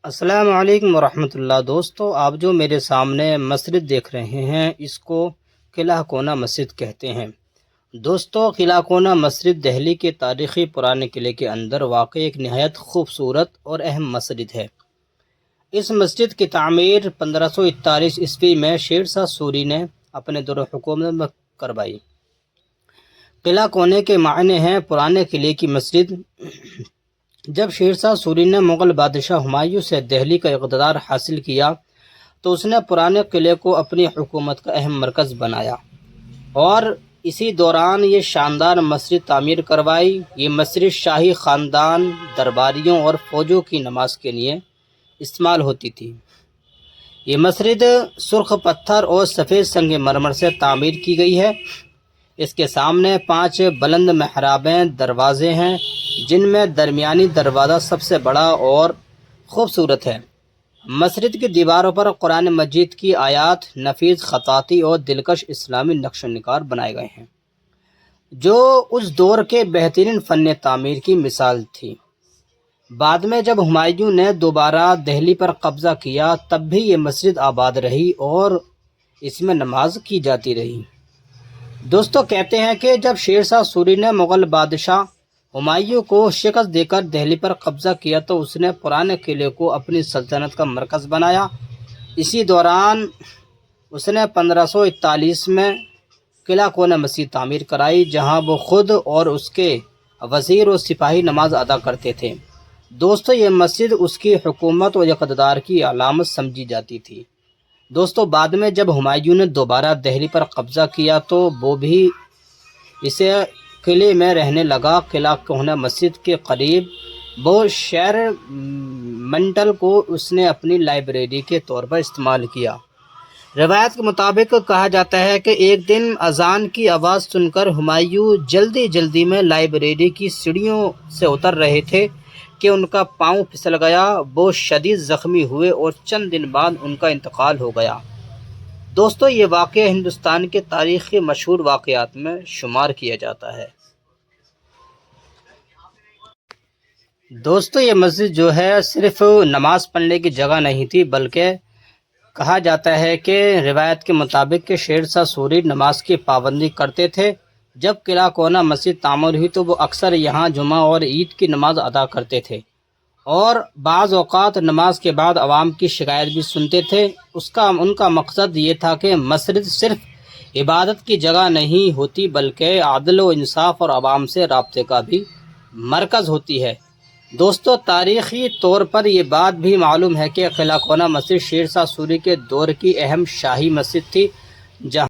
السلام علیکم ورحمۃ اللہ۔ دوستو، آپ جو میرے سامنے مسجد دیکھ رہے ہیں اس کو قلعہ کونا مسجد کہتے ہیں۔ دوستو، قلعہ کونا مسجد دہلی کے تاریخی پرانے قلعے کے اندر واقع ایک نہایت خوبصورت اور اہم مسجد ہے۔ اس مسجد کی تعمیر 1541 عیسوی میں شیر شاہ سوری نے اپنے دور حکومت میں کروائی۔ قلعہ کونے کے معنی ہیں پرانے قلعے کی مسجد۔ جب شیر شاہ سوری نے مغل بادشاہ ہمایوں سے دہلی کا اقتدار حاصل کیا تو اس نے پرانے قلعے کو اپنی حکومت کا اہم مرکز بنایا اور اسی دوران یہ شاندار مسجد تعمیر کروائی۔ یہ مسجد شاہی خاندان، درباریوں اور فوجوں کی نماز کے لیے استعمال ہوتی تھی۔ یہ مسجد سرخ پتھر اور سفید سنگ مرمر سے تعمیر کی گئی ہے۔ اس کے سامنے 5 بلند محرابیں دروازے ہیں، جن میں درمیانی دروازہ سب سے بڑا اور خوبصورت ہے۔ مسجد کی دیواروں پر قرآن مجید کی آیات، نفیس خطاطی اور دلکش اسلامی نقش و نگار بنائے گئے ہیں، جو اس دور کے بہترین فن تعمیر کی مثال تھی۔ بعد میں جب ہمایوں نے دوبارہ دہلی پر قبضہ کیا تب بھی یہ مسجد آباد رہی اور اس میں نماز کی جاتی رہی۔ دوستو، کہتے ہیں کہ جب شیر شاہ سوری نے مغل بادشاہ ہمایوں کو شکست دے کر دہلی پر قبضہ کیا تو اس نے پرانے قلعے کو اپنی سلطنت کا مرکز بنایا۔ اسی دوران اس نے 1541 میں قلعہ کونا مسجد تعمیر کرائی، جہاں وہ خود اور اس کے وزیر و سپاہی نماز ادا کرتے تھے۔ دوستو، یہ مسجد اس کی حکومت و اقتدار کی علامت سمجھی جاتی تھی۔ دوستو، بعد میں جب ہمایوں نے دوبارہ دہلی پر قبضہ کیا تو وہ بھی اسے قلعے میں رہنے لگا۔ قلعہ کونا مسجد کے قریب وہ شہر منٹل کو اس نے اپنی لائبریری کے طور پر استعمال کیا۔ روایت کے مطابق کہا جاتا ہے کہ ایک دن اذان کی آواز سن کر ہمایوں جلدی میں لائبریری کی سیڑھیوں سے اتر رہے تھے کہ ان کا پاؤں پھسل گیا۔ وہ شدید زخمی ہوئے اور چند دن بعد ان کا انتقال ہو گیا۔ دوستو، یہ واقعہ ہندوستان کے تاریخ کے مشہور واقعات میں شمار کیا جاتا ہے۔ دوستو، یہ مسجد جو ہے صرف نماز پڑھنے کی جگہ نہیں تھی، بلکہ کہا جاتا ہے کہ روایت کے مطابق کہ شیر شاہ سوری نماز کی پابندی کرتے تھے۔ جب قلعہ کونا مسجد تعمیر ہوئی تو وہ اکثر یہاں جمعہ اور عید کی نماز ادا کرتے تھے اور بعض اوقات نماز کے بعد عوام کی شکایت بھی سنتے تھے۔ ان کا مقصد یہ تھا کہ مسجد صرف عبادت کی جگہ نہیں ہوتی بلکہ عدل و انصاف اور عوام سے رابطے کا بھی مرکز ہوتی ہے۔ دوستو، تاریخی طور پر یہ بات بھی معلوم ہے کہ قلعہ کونا مسجد شیر شاہ سوری کے دور کی اہم شاہی مسجد تھی، جہاں